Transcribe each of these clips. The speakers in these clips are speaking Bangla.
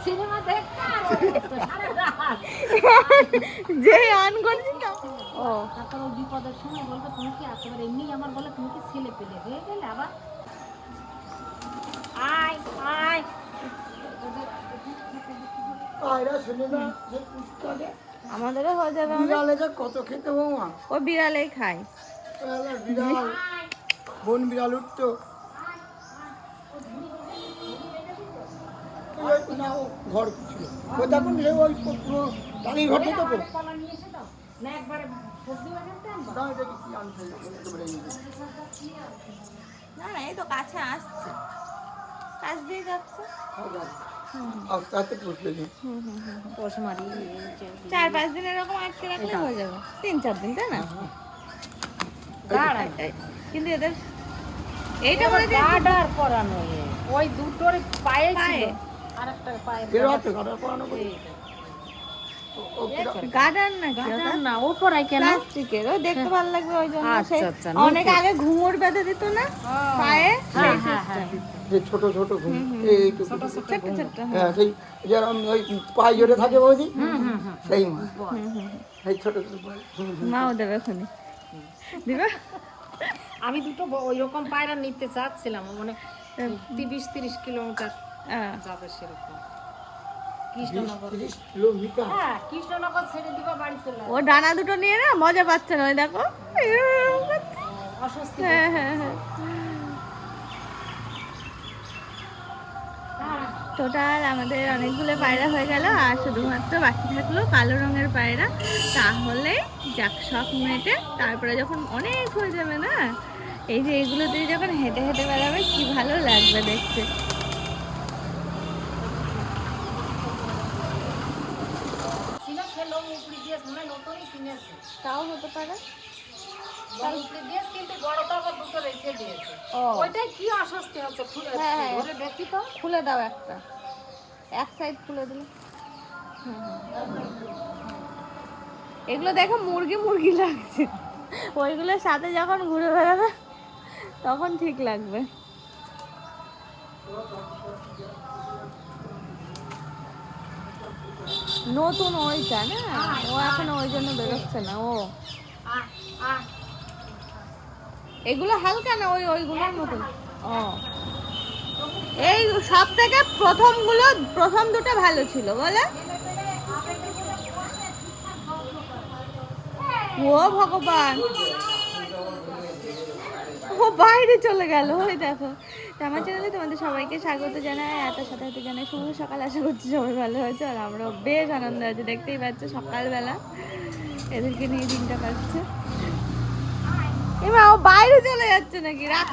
সিনেমা দেখতে আর ও দেখতো সারা রাত। যে অন করছি তো ও তারপর ও বিপদের সময় বলবে তুমি কি একেবারে এমনি আমার বলে তুমি কি ছেলে পেলে হয়ে গেলে আবার আয় আয় আয়রা শুনে না যে পুষ্পাকে আমাদেরও হয়ে যাবে বিড়ালে যে কত খেতে বৌমা ও বিড়ালেই খায় বিড়াল বন বিড়াল উঠতো না ও ঘর ছিল ও তখন সে ওই পুরো টালির ঘর থেকে কলা নিয়ে এসে দাও না একবারে সবজি বাজাতে আনবা দাও এটা কি আনতে একেবারে নিয়ে না না এই তো কাছে আসছে কাছ দিয়ে যাচ্ছে আস্তে আস্তে পুষলে নি পোষ মারি 4-5 দিন এরকম আটকে রাখলে হয়ে যাবে 3-4 দিন তাই না কিন্তু এদের এইটা বলে যে গার্ডার পরানো ওই দুটোর পায়ে ছিল আরেকটা পায়ে এর হাতে কাটার পড়ানো করি গার্ডার না গার্ডার না ও পরাই কেন প্লাস্টিকের ও দেখতে ভালো লাগবে ওই জন্য আচ্ছা, আচ্ছা, অনেক আগে ঘুঙুর বেঁধে দিত না পায়ে সেই সিস্টেম যে ছোট ছোট ঘুম এইটুকু ছোট ছোট হ্যাঁ সেই যেরকম ওই পায়ে জড়ে থাকে বৌদি সেই মা সেই ছোট ছোট পায়ে মাও দেবে খুনি দিবা আমি দুটো ওই রকম পায়রা নিতে চাচ্ছিলাম মানে 20-30 কিলোমিটার যাবে সেরকম কৃষ্ণনগর 30 কিলোমিটার হ্যাঁ কৃষ্ণনগর ছেড়ে দিবা বাড়ি চলে ও ডানা দুটো নিয়ে না মজা পাচ্ছে না ওই দেখো অস্বস্তি হ্যাঁ হ্যাঁ হ্যাঁ টোটাল আমাদের অনেকগুলো পায়রা হয়ে গেল আর শুধুমাত্র বাকি থাকলো কালো রঙের পায়রা তাহলে যাক শখ মেটে তারপরে যখন অনেক হয়ে যাবে না এই যে এগুলো দিয়ে যখন হেঁটে হেঁটে বেড়াবে কি ভালো লাগবে দেখতে ছিল সে লোক উপরি দিয়ে মনে হয় নতুনই কিনেছে তাও হতে পারে লোক উপরি দিয়ে কিন্তু বড়টা আবার দুটো রেখে দিয়েছে ও ওইটাই কি অস্বস্তি হচ্ছে খুলে হ্যাঁ। ধরে দেখি তো খুলে দাও একটা এক সাইড খুলে দিলে এগুলো দেখো মুরগি মুরগি লাগছে ওইগুলোর সাথে যখন ঘুরে বেড়াবে তখন ঠিক লাগবে নতুন ওইটা না ও এখন ওই জন্য বেরোচ্ছে না ও আ আ এগুলো হালকা না ওইগুলোর মতন ও এই সব থেকে প্রথম দুটো ভালো ছিল বলে ও ভগবান ও বাইরে চলে গেল ওই দেখো আমার চ্যানেলে তোমাদের সবাইকে স্বাগত জানাই এত সাথে সাথে জানাই শুভ সকাল আশা করছি সবাই ভালো হয়েছে আর আমরাও বেশ আনন্দ আছে দেখতেই পাচ্ছ সকালবেলা এদেরকে নিয়ে দিনটা কাটছে এবার ও বাইরে চলে যাচ্ছে নাকি রাত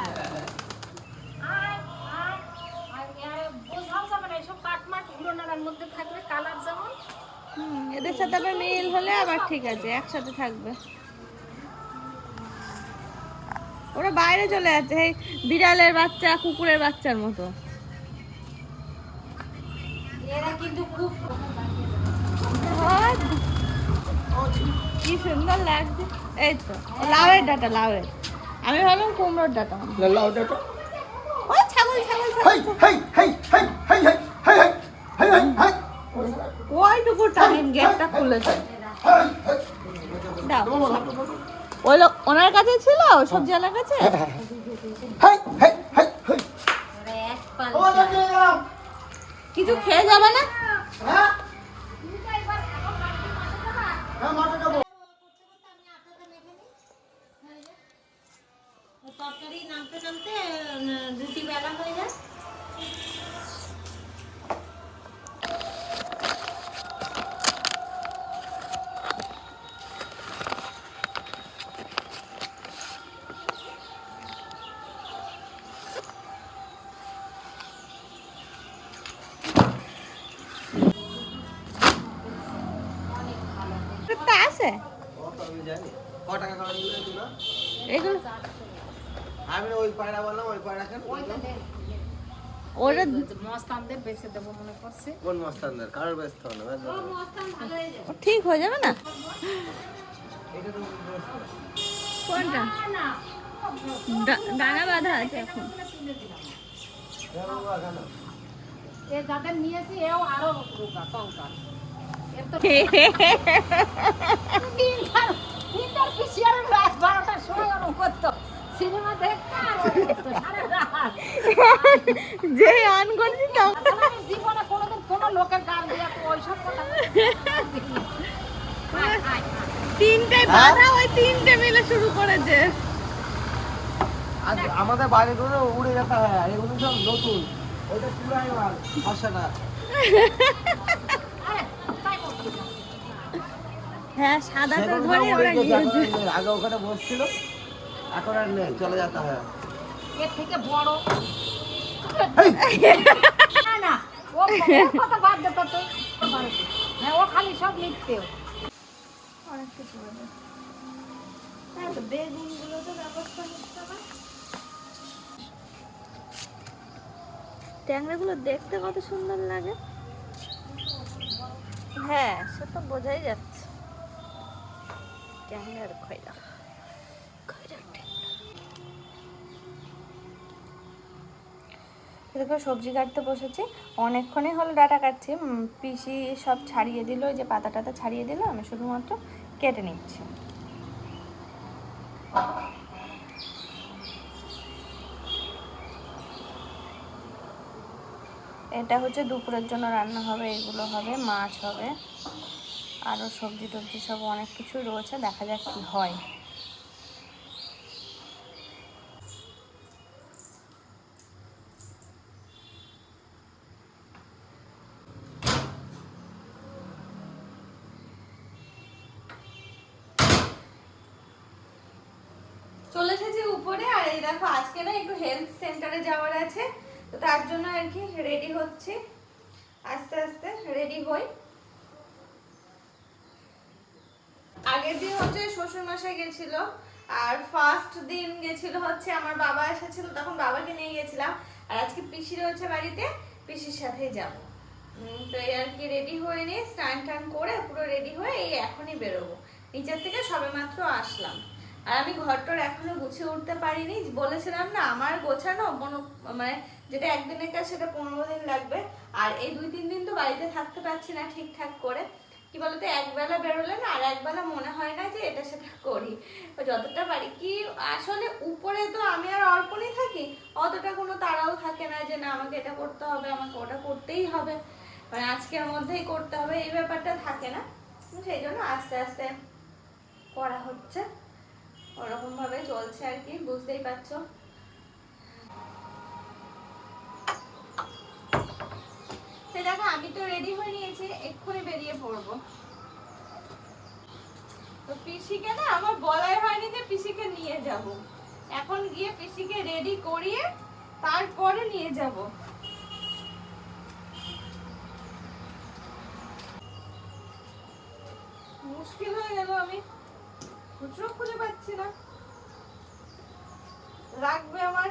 বোঝাও যাবে না এসব কাটমাট উড়োনার মধ্যে থাকলে কালার যেমন এদের সাথে আবার মিল হলে আবার ঠিক আছে একসাথে থাকবে ওরা বাইরে চলে যাচ্ছে এই বিড়ালের বাচ্চা কুকুরের বাচ্চার মতো এরা কিন্তু খুব কি সুন্দর লাগছে এই তো লাউয়ের ডাটা লাউয়ের আমি ভাবলাম কুমড়োর ডাটা লাউ ডাটা ও ছাগল ছাগল হেই হেই হেই হেই হেই হেই হেই হেই হেই হেই ওইটুকু টাইম গেটটা খুলেছে দাও ওই লোক ওনার কাছে ছিল সবজিওয়ালার কাছে হেই হেই হেই হেই এক পাল ও দেখো কিছু খেয়ে যাবে না হ্যাঁ হ্যাঁ মাঠে যাবো তরকারি নামতে নামতে রুটি বেলা হয়ে যায় তা আছে এগুলো আমি ওই পায়রা বললাম ওই পায়রা কেন ওটা মস্তানদের বেছে দেবো মনে করছে কোন মস্তানদার কারোর ব্যস্ত না ও ঠিক হয়ে যাবে না কোনটা ডানা বাঁধা আছে এখন এ যাদের নিয়েছি এও আরো রোগা কঙ্কাল। এর তো তিনটার পিসি আর রাত 12টার সময় ওরকম করতো সিনেমা দেখতে আর ও করতো সারা রাত। যে অন করছি তো আসলে আমি জীবনে কোনোদিন কোনো লোকের গান দিয়ে তো ওইসব কথা তিনটে বাধা ওই তিনটে মিলে শুরু করেছে। আর আমাদের বাড়িগুলো উড়ে যেতে হয়, আর এগুলো সব নতুন, ওইটা পুরাই মাল আসে না। হ্যাঁ সাদাটা সেগুলো ধরে সব ওরা উড়ে গেছে, গিয়েছে। এখন আর নেই। আগে ওখানে বসছিল, এখন আর নেই, চলে যেতে হয়। এর থেকে বড় হেই! না না ও কথা বাদ দে তো তুই। হ্যাঁ ও খালি সব লিখতে অনেক কিছু বলে। হ্যাঁ তো বেগুনগুলো তো ব্যবস্থা হচ্ছে না। ট্যাংরাগুলো দেখতে কত সুন্দর লাগে। হ্যাঁ সে তো বোঝাই যাচ্ছে। ট্যাংরার খয়রা দেখো সবজি কাটতে বসেছি, অনেকক্ষণই হলো ডাটা কাটছি। পিসি সব ছাড়িয়ে দিল, ওই যে পাতা টাতা ছাড়িয়ে দিল, আমি শুধুমাত্র কেটে নিচ্ছি। এটা হচ্ছে দুপুরের জন্য রান্না হবে, এগুলো হবে, মাছ হবে, আরও সবজি টবজি সব অনেক কিছুই রয়েছে, দেখা যাক কি হয়। চলে এসেছি উপরে, আর এই দেখো আজকে না একটু হেলথ সেন্টারে যাওয়ার আছে, তো তার জন্য আর কি রেডি হচ্ছে, আস্তে আস্তে রেডি হই। আগের দিন হচ্ছে শ্বশুর মশাই গেছিল, আর ফার্স্ট দিন গেছিল হচ্ছে আমার বাবা এসেছিল, তখন বাবাকে নিয়ে গেছিলাম। আর আজকে পিসি রয়েছে বাড়িতে, পিসির সাথেই যাবো। তো এই আর কি রেডি হয়ে নিয়ে স্নান টান করে পুরো রেডি হয়ে এই এখনই বেরোবো। নিচের থেকে সবেমাত্র আসলাম, আর আমি ঘরটার এখনো গুছিয়ে উঠতে পারিনি। বলেছিলাম না আমার গোছানো মানে যেটা একদিনের কাজ সেটা 15 দিন লাগবে, আর এই 2-3 দিন তো বাড়িতে থাকতে পারছি না ঠিকঠাক করে। কি বলতো, একবেলা বেরোলে না আর একবেলা মনে হয় না যে এটা সেটা করি, যতটা পারি। কি আসলে উপরে তো আমি আর অর্পণই থাকি, অতটা কোনো তাড়াও থাকে না যে না আমাকে এটা করতে হবে, আমাকে ওটা করতেই হবে, মানে আজকের মধ্যেই করতে হবে, এই ব্যাপারটা থাকে না। সেই জন্য আস্তে আস্তে করা হচ্ছে, ওরকম ভাবে চলছে আর কি, বুঝতেই পারছো। দেখো আমি তো রেডি হয়ে নিয়েছি, এক্ষুনি বেরিয়ে পড়বো। তো পিসিকে না আমার বলাই হয়নি যে পিসিকে নিয়ে যাব, এখন গিয়ে পিসিকে রেডি করিয়ে তারপরে নিয়ে যাব। মুশকিল হয়ে গেল, আমি খুচরো খুঁজে পাচ্ছি না। লাগবে আমার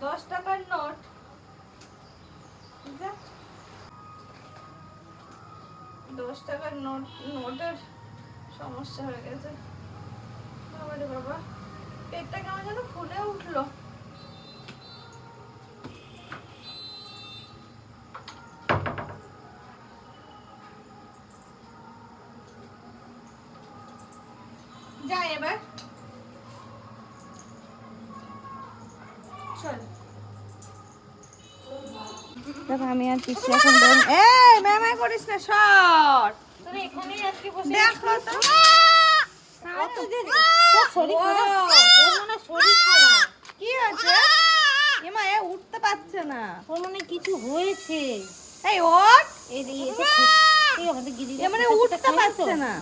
10 টাকার নোট, 10 টাকার নোটের সমস্যা হয়ে গেছে। বাবারে বাবা, পেটটা কেমন যেন ফুলে উঠলো। যাই এবার, চল। দেখো আমি আর পিসি এখন এই ম্যামাই করিস না, সর। তুমি এখানেই আজকে বসে দেখো তো কত যে তোর শরীর খারাপ, তোর মনে শরীর খারাপ কি হয়েছে? এমা এ উঠতে পারছে না, তোর মনে কিছু হয়েছে। এই ওঠ, এই আমাদের গিরি এ মানে উঠতে পারছে না।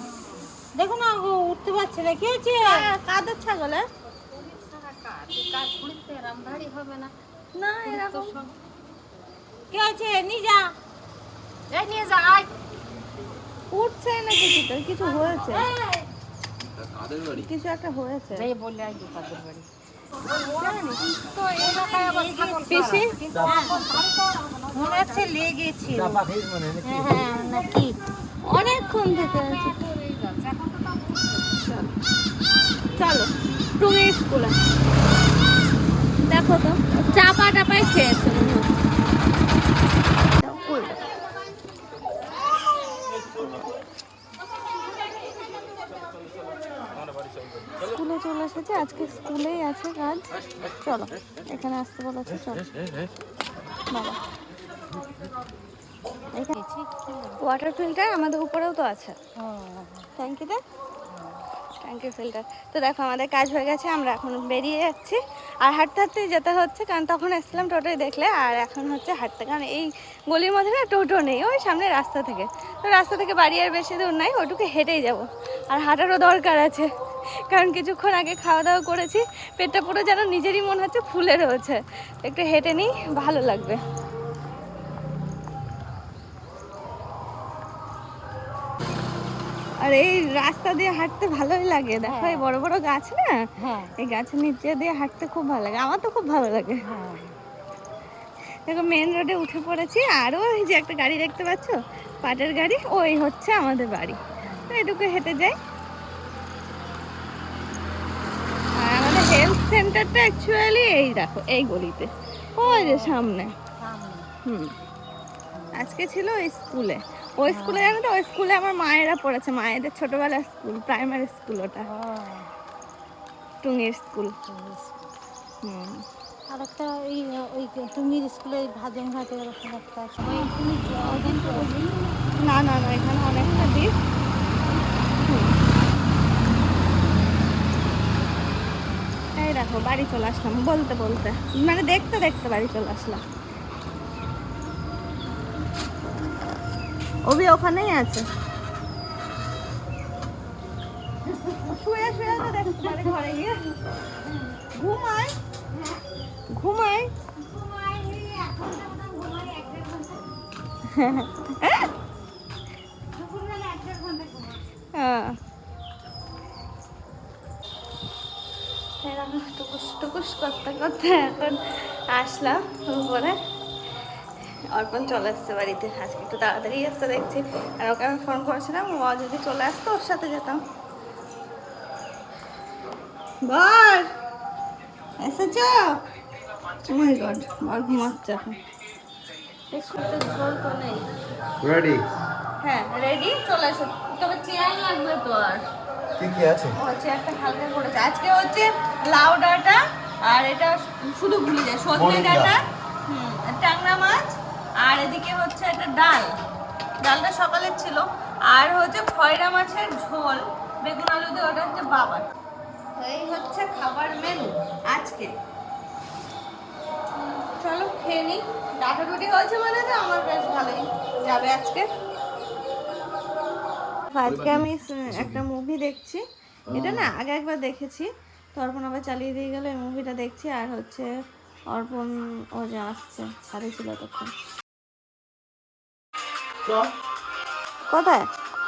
দেখো না ও উঠতে পারছে না, কি হয়েছে? কাদের ছাগলে কাজ খুঁড়তে রামধারি হবে না না এরকম কি হয়েছে? নিয়ে যা, এই নিয়ে যা, আয়। উঠছে না, কিছু তো কিছু হয়েছে, এই, কিছু একটা হয়েছে। এই বললে আয় দোকানের বাড়ি তো এই এলাকায় আবার ছাগল পিসি? কিন্তু মনে হচ্ছে লেগেছিল। মানে হ্যাঁ নাকি অনেকক্ষণ থেকে আছে। করেই যাচ্ছে, এখন তো তাও বুঝছে। চলো টুঙ্গি স্কুলে, দেখো তো চাপা টাপাই খেয়েছে মনে হয়। এসেছে, আজকে স্কুলেই আছে কাজ। চলো এখানে আসতে বলেছে, চলো বাবা। এখানে ওয়াটার ফিল্টার আমাদের উপরেও তো আছে, ট্যাঙ্কিতে ট্যাঙ্কি ফিল্টার। তো দেখো আমাদের কাজ হয়ে গেছে, আমরা এখন বেরিয়ে যাচ্ছি। আর হাঁটতে হাঁটতেই যেতে হচ্ছে, কারণ তখন এসেছিলাম টোটোয় দেখলে, আর এখন হচ্ছে হাঁটতে, কারণ এই গলির মধ্যে না টোটো নেই, ওই সামনে রাস্তা থেকে। তো রাস্তা থেকে বাড়ি আর বেশি দূর নাই, ওটুকু হেঁটেই যাব। আর হাঁটারও দরকার আছে, কারণ কিছুক্ষণ আগে খাওয়া দাওয়া করেছি, পেটটা পুরো যেন নিজেরই মনে হচ্ছে ফুলে রয়েছে। একটু হেঁটে নিই, ভালো লাগবে। আর এই রাস্তা দিয়ে হাঁটতে ভালোই লাগে, দেখো এই বড় বড় গাছ না, এই গাছের নিচে দিয়ে হাঁটতে খুব ভালো লাগে, আমার তো খুব ভালো লাগে। দেখো মেন রোডে উঠে পড়েছি, আরও ওই যে একটা গাড়ি দেখতে পাচ্ছ, পাটের গাড়ি, ওই হচ্ছে আমাদের বাড়ি। তো এটুকু হেঁটে যাই। আর আমাদের হেলথ সেন্টারটা অ্যাকচুয়ালি এই দেখো এই গলিতে, ওই যে সামনে। আজকে ছিল ওই স্কুলে, ওই স্কুলে জানো তো, ওই স্কুলে আমার মায়েরা পড়েছে, মায়েদের ছোটবেলার স্কুল, প্রাইমারি স্কুল ওটা, টুঙ্গির স্কুল। আর একটা ওই তুমি স্কুলে ভাজন ঘাটে এরকম একটা সবাই না না না, এখানে অনেকটা দিক। এই দেখো বাড়ি চলে আসলাম, বলতে বলতে মানে দেখতে দেখতে বাড়ি চলে আসলাম। অভি ওখানেই আছে, শুয়ে শুয়ে তো দেখতে পারে ঘরে গিয়ে, ঘুমায় ঘুমায়। এরকম টুকুস টুকুস করতে করতে এখন আসলাম উপরে। অর্পণ চলে আসছে বাড়িতে, আজকে একটু তাড়াতাড়ি আসতে দেখছি। আর ওকে আমি ফোন করেছিলাম, ও যদি চলে আসতো ওর সাথে যেতাম। বর এসেছ? ও মাই গড, বর ঘুমাচ্ছে এখন। ঝোল তো নেই। রেডি? হ্যাঁ রেডি, চলে এসো। তবে চেয়ার লাগবে তো। আর কি কি আছে? হচ্ছে একটা হালকা করেছে আজকে, হচ্ছে লাউ ডাঁটা, আর এটা শুধু ভুলে যায় সজনে ডাঁটা, ট্যাংরা মাছ, আর এদিকে হচ্ছে একটা ডাল, ডালটা সকালের ছিল, আর হচ্ছে খয়রা মাছের ঝোল বেগুন আলু দিয়ে, ওটা হচ্ছে বাবার। এই হচ্ছে খাবার মেনু আজকে। চলো খেয়ে নিই, ডাঁটা রুটি হয়েছে মানে তো আমার বেশ ভালোই যাবে আজকে। আজকে আমি একটা মুভি দেখছি, এটা না আগে একবার দেখেছি, তো অর্পণ আবার চালিয়ে দিয়ে গেল, এই মুভিটা দেখছি। আর হচ্ছে অর্পণ ও যে আসছে, সাথে ছিল তখন। কোথায়?